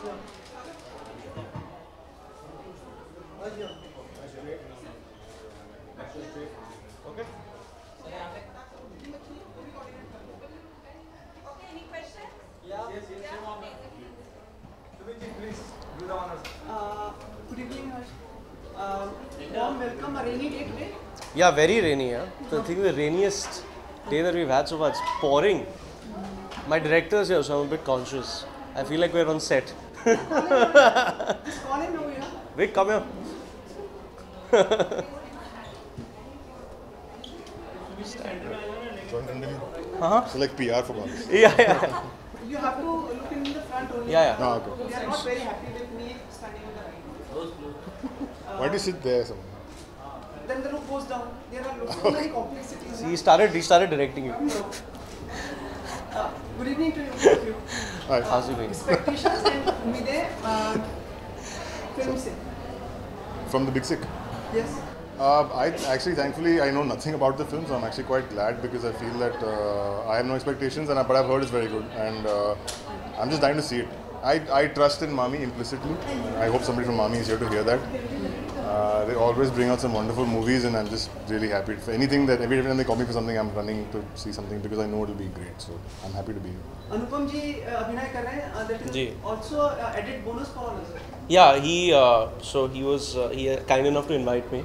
Okay. Any questions? Yes. Please do the honors. Good evening, Harsh. Warm welcome. A rainy day today. Yeah, very rainy. Yeah, the thing, the rainiest day that we've had so far. It's pouring. My director's here, so I'm a bit conscious. I feel like we're on set. Just call him over here. Vic, come here. So like PR for Bobby. Yeah. You have to look in the front only. Yeah. No, okay. They are not very happy with me standing on the right. Why do you sit there somewhere? Then the look goes down. There are so many complexities. He started directing you. Good evening to you, both of you. Alright. How's it going? Expectations and umide film se. From the Big Sick. Yes. I actually, thankfully, I know nothing about the film, so I'm actually quite glad because I feel that I have no expectations, but I've heard it's very good, and I'm just dying to see it. I trust in Mami implicitly. I hope somebody from Mami is here to hear that. They always bring out some wonderful movies, and I'm just really happy. For anything that every time they call me for something, I'm running to see something because I know it'll be great. So I'm happy to be here. Anupam ji abhinay kar rahe hain. That is Ji. also added bonus for all us. Yeah, he was kind enough to invite me,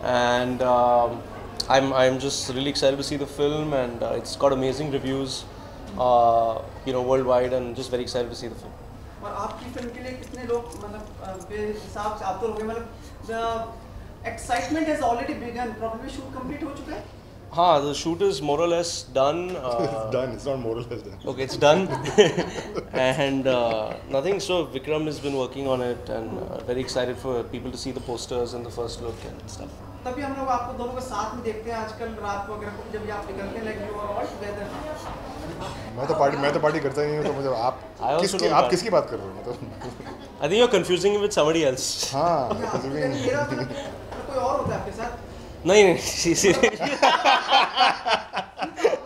and I'm just really excited to see the film, and it's got amazing reviews, worldwide, and just very excited to see the film. और आपकी film के लिए कितने लोग मतलब बेहिसाब से आप तो लोग मतलब the excitement has already begun. Probably shoot complete हो चुका है. The shoot is more or less done. It's done. It's not more or less done. Okay, it's done. And nothing. So Vikram has been working on it, and very excited for people to see the posters and the first look and stuff. तभी हम लोग आपको दोनों को साथ में देखते हैं आजकल रात को अगर जब भी आप निकलते हैं like you are all together. मैं तो पार्टी करता ही नहीं हूँ, तो मुझे आप किसकी बात कर रहे हो मतलब? I think you're confusing it with somebody else. हाँ. मेरा मतलब कोई और होता है आपके साथ. नहीं.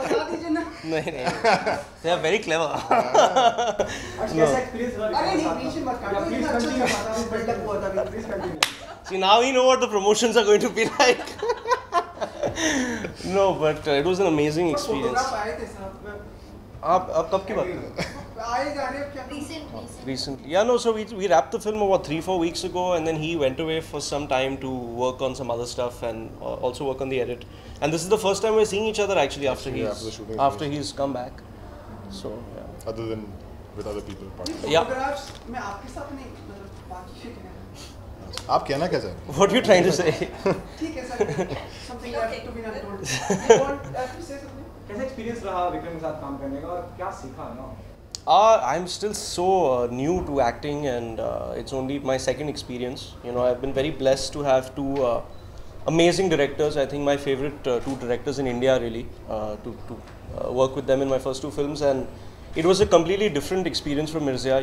बता दीजिए ना. नहीं. They are very clever. कैसा एक्सपीरियंस रहा? अरे नहीं बीच में मत काटो. Please इतना अच्छा continue. था हमारा बिल्डअप हुआ था. Please continue. See, now we know what the promotions are going to be like. No, but it was an amazing experience. Photograph आए थे साहब. आप कब की बात कर रहे हो? आए जा रहे हो क्या? Recently. Yeah, no, so we wrapped the film about 3-4 weeks ago, and then he went away for some time to work on some other stuff and also work on the edit. And this is the first time we're seeing each other actually after he's come back. So, yeah. Other than with other people. Yeah. Photographs मैं आपके साथ नहीं मतलब बाकी से क्या? आप कहना क्या चाह रहे हो? What are you trying to say? ठीक है sir. Something left to be untold. You want to say something? कैसा एक्सपीरियंस रहा विक्रम के साथ काम करने का और क्या सीखा ना? I'm still so new to acting, and it's only my second experience. I've been very blessed to have two amazing directors. I think my favorite two directors in India, really, to work with them in my first two films, and it was a completely different experience from Mirzya.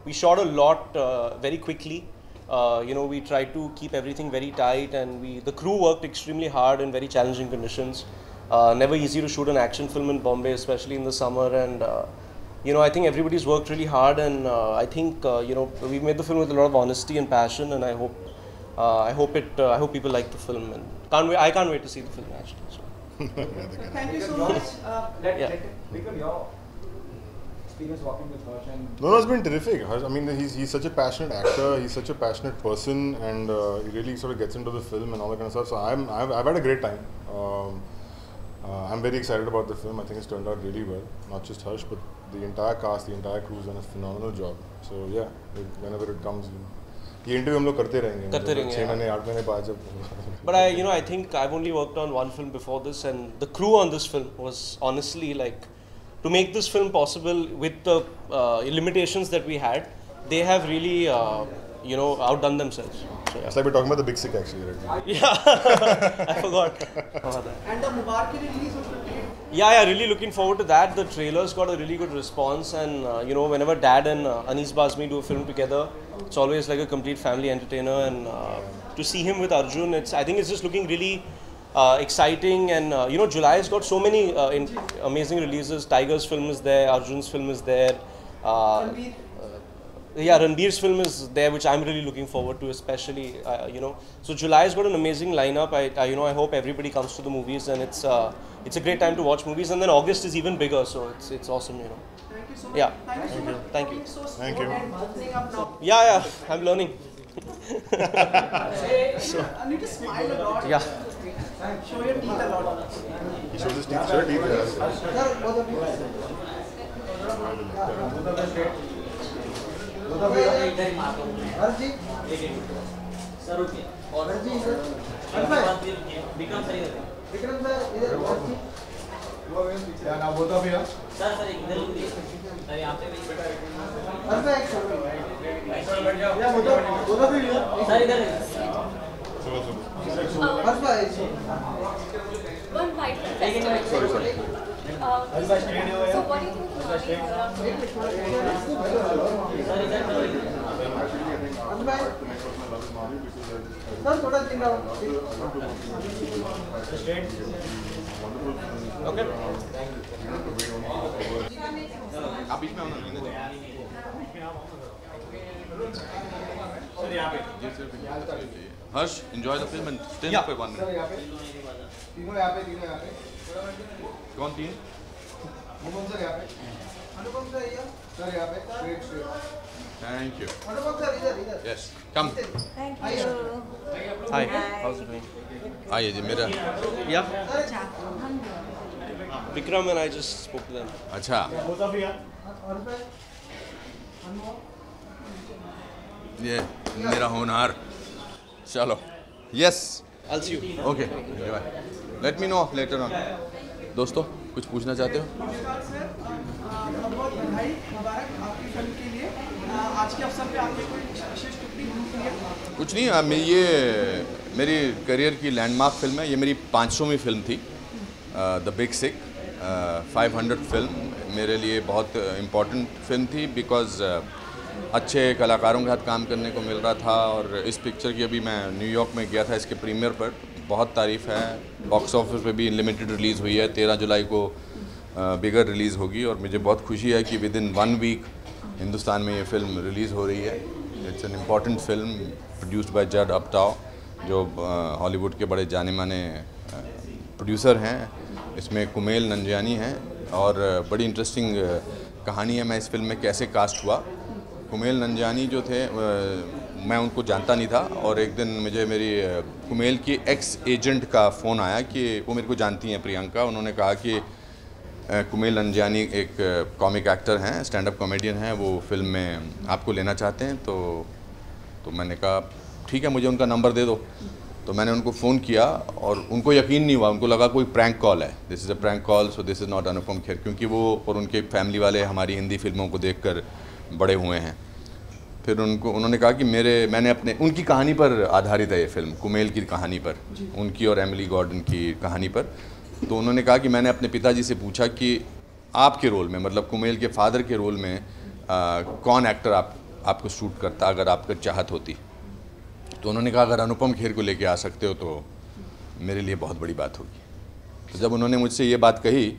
We shot a lot very quickly. We tried to keep everything very tight, and the crew worked extremely hard in very challenging conditions. Never easy to shoot an action film in Bombay, especially in the summer, and I think everybody's worked really hard, and I think we made the film with a lot of honesty and passion, and I hope people like the film, and I can't wait to see the film actually. So. Thank you so much. Let Vikram, your experience working with Harsh and No, it's been terrific. I mean, he's such a passionate actor. He's such a passionate person, and he really sort of gets into the film and all that kind of stuff. So I've had a great time. I'm very excited about the film. I think it's turned out really well. Not just Harsh, but the entire cast, the entire crew's done a phenomenal job. So yeah, whenever it comes, ये interview हम लोग करते रहेंगे. 6 महीने 8 महीने बाद जब. But I think I've only worked on one film before this, and the crew on this film was honestly like, to make this film possible with the limitations that we had, they have really outdone themselves. So, yeah. It's like we're talking about the Big Sick actually, right? Yeah, I forgot about that. And the Mubarak release was 58. Yeah, really looking forward to that. The trailer's got a really good response, and whenever Dad and Anis Bazmi do a film together, it's always like a complete family entertainer, and to see him with Arjun, I think it's just looking really exciting, and July's got so many amazing releases. Tiger's film is there, Arjun's film is there, yeah, Ranbir's film is there, which I'm really looking forward to, especially you know. So July's got an amazing lineup. I you know, I hope everybody comes to the movies, and it's a great time to watch movies. And then August is even bigger, so it's awesome, you know. Thank you so much. Yeah. Thank you so much. Thank you. So Thank you. and opening up now. Yeah, I'm learning. I need to smile a lot. Yeah. Show your teeth a lot. He shows his teeth, sir. Teeth. Yeah, now both of you. One bite from festival. So what do you think Okay. Harsh, enjoy the film and stand up for 1 minute. तीनों यहाँ पे कौन तीन? अनुपम sir यहाँ पे sir यहाँ पे straight. Thank you. Yes, come. Hi. How's it going? आइए जी मेरा. Yeah. Vikram and I just spoke to them. अच्छा. Both of you. ये मेरा होनहार. चलो. Yes. I'll see you. Okay. Enjoy. Let me know later on. दोस्तों कुछ पूछना चाहते हो? नमस्कार सर, बहुत बहुत बधाई मुबारक आपकी फिल्म के लिए। आज के अवसर पे आपने कोई विशेष टिप्पणी की है? कुछ नहीं, ये मेरी करियर की लैंडमार्क फिल्म है। ये मेरी 500वीं फिल्म थी, द बिग सिक, 500 फिल्म मेरे लिए बहुत इम्पॉर्टेंट फिल्म थी बिकॉज़ अच्छे कलाकारों के साथ काम करने को मिल रहा था। और इस पिक्चर की अभी मैं न्यूयॉर्क में गया था इसके प्रीमियर पर, बहुत तारीफ़ है। बॉक्स ऑफिस पे भी लिमिटेड रिलीज़ हुई है, 13 जुलाई को बिगर रिलीज़ होगी। और मुझे बहुत खुशी है कि विद इन 1 वीक हिंदुस्तान में ये फ़िल्म रिलीज़ हो रही है। It's an important film produced by जड अपटाओ, जो हॉलीवुड के बड़े जाने माने प्रोड्यूसर हैं। इसमें कुमेल नंजियानी हैं और बड़ी इंटरेस्टिंग कहानी है मैं इस फिल्म में कैसे कास्ट हुआ। कुमेल नंजियानी जो थे, मैं उनको जानता नहीं था और एक दिन मुझे मेरी कुमेल की एक्स एजेंट का फ़ोन आया कि वो मेरे को जानती हैं, प्रियंका। उन्होंने कहा कि कुमेल नंजियानी एक कॉमिक एक्टर हैं, स्टैंड अप कॉमेडियन हैं, वो फिल्म में आपको लेना चाहते हैं। तो मैंने कहा ठीक है, मुझे उनका नंबर दे दो। तो मैंने उनको फ़ोन किया और उनको यकीन नहीं हुआ, उनको लगा कोई प्रैंक कॉल है, this is a prank call, so this is not Anupam Kher, क्योंकि वो और उनके फैमिली वाले हमारी हिंदी फिल्मों को देखकर बड़े हुए हैं। फिर उन्होंने कहा कि मैंने उनकी कहानी पर आधारित है ये फिल्म, कुमेल की कहानी पर, उनकी और एमिली गॉर्डन की कहानी पर। तो उन्होंने कहा कि मैंने अपने पिताजी से पूछा कि आपके रोल में, मतलब कुमेल के फादर के रोल में कौन एक्टर आपको शूट करता अगर आपको चाहत होती। तो उन्होंने कहा अगर अनुपम खेर को लेके आ सकते हो तो मेरे लिए बहुत बड़ी बात होगी। तो जब उन्होंने मुझसे ये बात कही,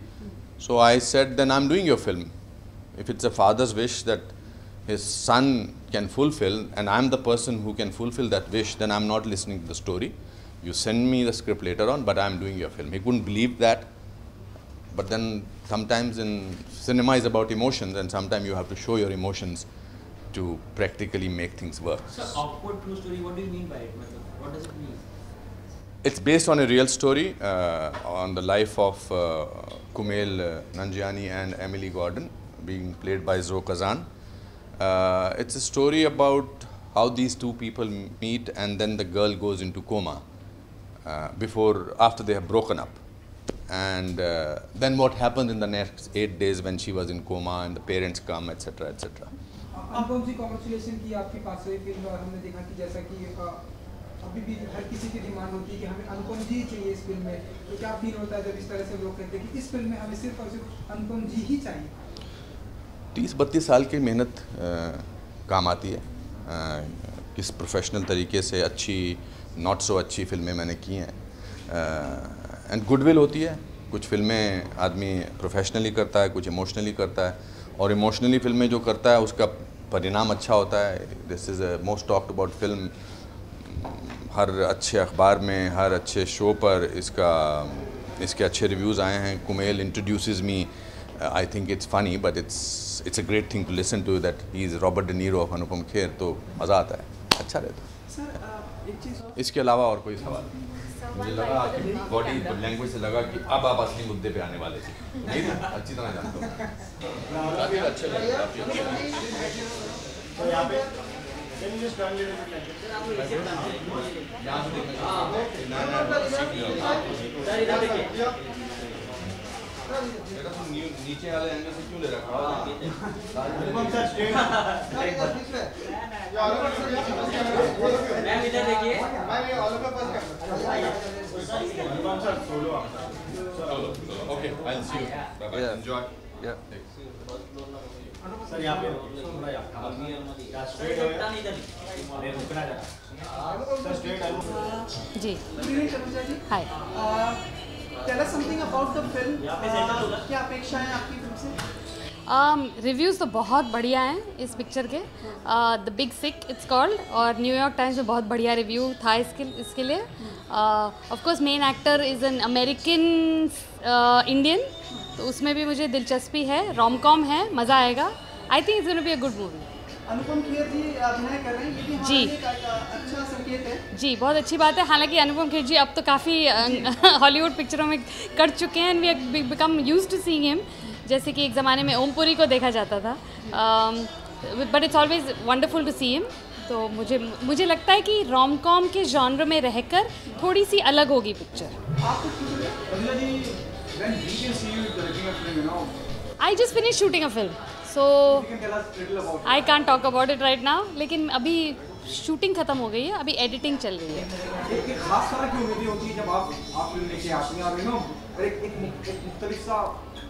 so I said then I am doing your film. If it's a father's wish that his son can fulfill and I am the person who can fulfill that wish, then I am not listening to the story. You send me the script later on, but I am doing your film. He couldn't believe that. But then sometimes in cinema is about emotions, and sometimes you have to show your emotions to practically make things work. So awkward true story, what do you mean by it? What does it mean? It's based on a real story on the life of Kumail Nanjiani and Emily Gordon, being played by Zoe Kazan. It's a story about how these two people meet and then the girl goes into coma after they have broken up, and then what happens in the next 8 days when she was in coma and the parents come, etc. etc. Anupam ji, congratulation की आपकी 500वीं film. और हमने देखा कि जैसा कि अभी भी हर किसी की डिमांड होती है कि हमें अनुपम जी ही चाहिए इस फिल्म में, तो क्या फील होता है जब इस तरह से लोग कहते हैं कि इस फिल्म में हमें सिर्फ और सिर्फ अनुपम जी ही चाहिए? 30-32 साल की मेहनत काम आती है। किस प्रोफेशनल तरीके से अच्छी नॉट सो अच्छी फिल्में मैंने की हैं, एंड गुडविल होती है। कुछ फिल्में आदमी प्रोफेशनली करता है, कुछ इमोशनली करता है, और इमोशनली फिल्में जो करता है उसका परिणाम अच्छा होता है. This is a most talked about film. हर अच्छे अखबार में, हर अच्छे शो पर इसके अच्छे रिव्यूज़ आए हैं. Kumail introduces me. I think it's funny but it's a great thing to listen to that he is Robert De Niro of Anupam Kher. तो मज़ा आता है, अच्छा रहता है. सर एक चीज़ और, इसके अलावा और कोई सवाल? मुझे लगा आपकी बॉडी लैंग्वेज से लगा कि अब आप असली मुद्दे पे आने वाले थे. नहीं था, अच्छी तरह जानता हूँ. काफ़ी अच्छे लगे, काफ़ी अच्छे. यहाँ पे can you just turn a little bit like this? यहाँ से देखना. बेटा तुम नीचे वाले एंगल से क्यों ले रखा अनुपम सर स्ट्रेट. मैम इधर देखिए. Anupam sir solo. Okay, I will see you. Bye bye, enjoy. Yeah. Sir यहाँ पे थोड़ा यहाँ स्ट्रेट हो गया. मैं रुकना चाहता. सर स्ट्रेट है. जी Tanuja ji, hi. Tell us something about the film. क्या अपेक्षाएं हैं आपकी फिल्म से? रिव्यूज़ तो बहुत बढ़िया हैं इस पिक्चर के. The big sick it's called, और न्यूयॉर्क टाइम्स में बहुत बढ़िया रिव्यू था इसके लिए. Of course main actor is an American Indian, तो उसमें भी मुझे दिलचस्पी है. रोम कॉम है, मज़ा आएगा. I think it's gonna be a good movie. Anupam Kher ji अभिनय कर रहे हैं, ये भी हमारे जी. लिए एक अच्छा संकेत है. जी, बहुत अच्छी बात है. हालांकि अनुपम खेर जी अब तो काफ़ी हॉलीवुड पिक्चरों में कर चुके हैं. We become used to seeing him. जैसे कि एक ज़माने में ओमपुरी को देखा जाता था. But it's always wonderful to see him. तो मुझे लगता है कि रोम कॉम के जॉनर में रहकर थोड़ी सी अलग होगी picture. Tanuja ji, when we can see you directing a film, you know, I just finish shooting a film, so you can tell us little about. I can't talk about it right now. लेकिन अभी shooting ख़त्म हो गई है, अभी editing चल रही है. एक खास तरह की उम्मीदें होती है जब आप फिल्म लेके आते हैं, और यू नो एक मुख्तलिफ सा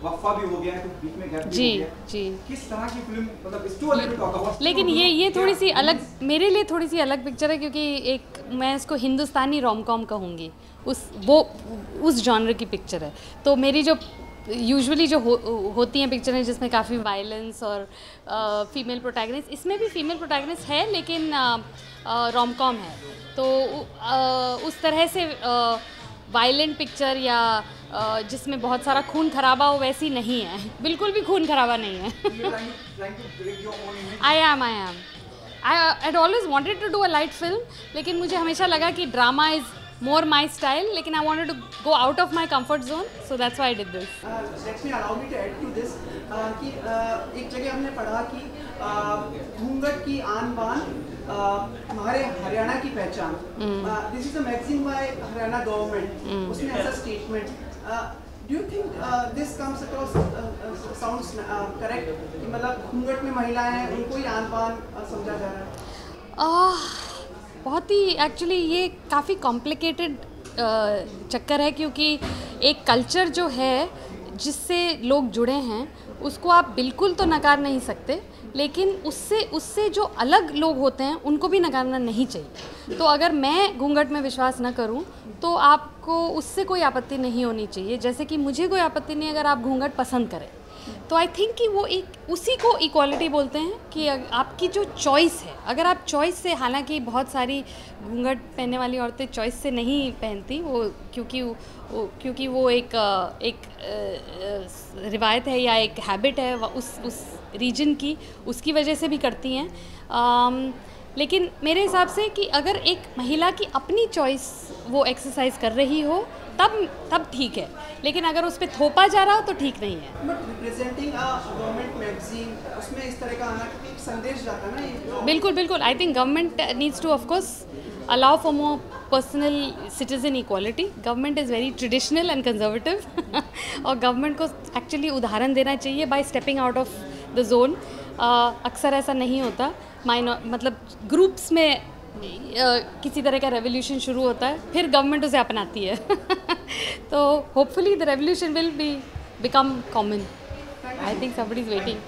वक्फा भी हो गया है, तो बीच में गैप भी जी हो गया. जी. किस तरह की फिल्म, मतलब it's too early to talk about. लेकिन ये थोड़ी सी अलग, मेरे लिए थोड़ी सी अलग पिक्चर है, क्योंकि एक मैं इसको हिंदुस्तानी रोम कॉम कहूँगी. उस जॉनर की पिक्चर है. तो मेरी जो यूजुअली जो होती हैं पिक्चरें जिसमें काफ़ी वायलेंस और फीमेल प्रोटैगनिस्ट, इसमें भी फीमेल प्रोटैगनिस्ट है लेकिन रोम कॉम है. तो उस तरह से वायलेंट पिक्चर या जिसमें बहुत सारा खून खराबा हो वैसी नहीं है. बिल्कुल भी खून खराबा नहीं है. I am I always wanted to do a light film, लेकिन मुझे हमेशा लगा कि drama is more my style, लेकिन I wanted to go out of my comfort zone, so that's why I did this. Let me allow me to add to this कि एक जगह हमने पढ़ा कि घूंघट की आन बान हमारे हरियाणा की पहचान. This is a magazine by Haryana government. उसने ऐसा statement. Do you think this comes across sounds correct? कि मतलब घूंघट में महिलाएं हैं, उनको ही आन बान समझा जा रहा है. बहुत ही एक्चुअली ये काफ़ी कॉम्प्लिकेटेड चक्कर है, क्योंकि एक कल्चर जो है जिससे लोग जुड़े हैं उसको आप बिल्कुल तो नकार नहीं सकते, लेकिन उससे जो अलग लोग होते हैं उनको भी नकारना नहीं चाहिए. तो अगर मैं घूंघट में विश्वास न करूं तो आपको उससे कोई आपत्ति नहीं होनी चाहिए. जैसे कि मुझे कोई आपत्ति नहीं अगर आप घूंघट पसंद करें. तो आई थिंक कि वो एक उसी को इक्वालिटी बोलते हैं कि आपकी जो चॉइस है, अगर आप चॉइस से, हालांकि बहुत सारी घूंघट पहनने वाली औरतें चॉइस से नहीं पहनती वो, क्योंकि वो एक रिवायत है या एक हैबिट है उस रीजन की, उसकी वजह से भी करती हैं. लेकिन मेरे हिसाब से कि अगर एक महिला की अपनी चॉइस वो एक्सरसाइज कर रही हो तब ठीक है, लेकिन अगर उस पर थोपा जा रहा हो तो ठीक नहीं है. But representing a government magazine, उसमें इस तरह का आना एक संदेश जाता है ना ये. बिल्कुल. I think government needs two of course allow for more personal citizen equality. Government is very traditional and conservative. और गवर्नमेंट को एक्चुअली उदाहरण देना चाहिए by stepping out of the zone. अक्सर ऐसा नहीं होता. मतलब ग्रुप्स में किसी तरह का रेवोल्यूशन शुरू होता है, फिर गवर्नमेंट उसे अपनाती है. तो hopefully the revolution will become common. I think somebody is waiting.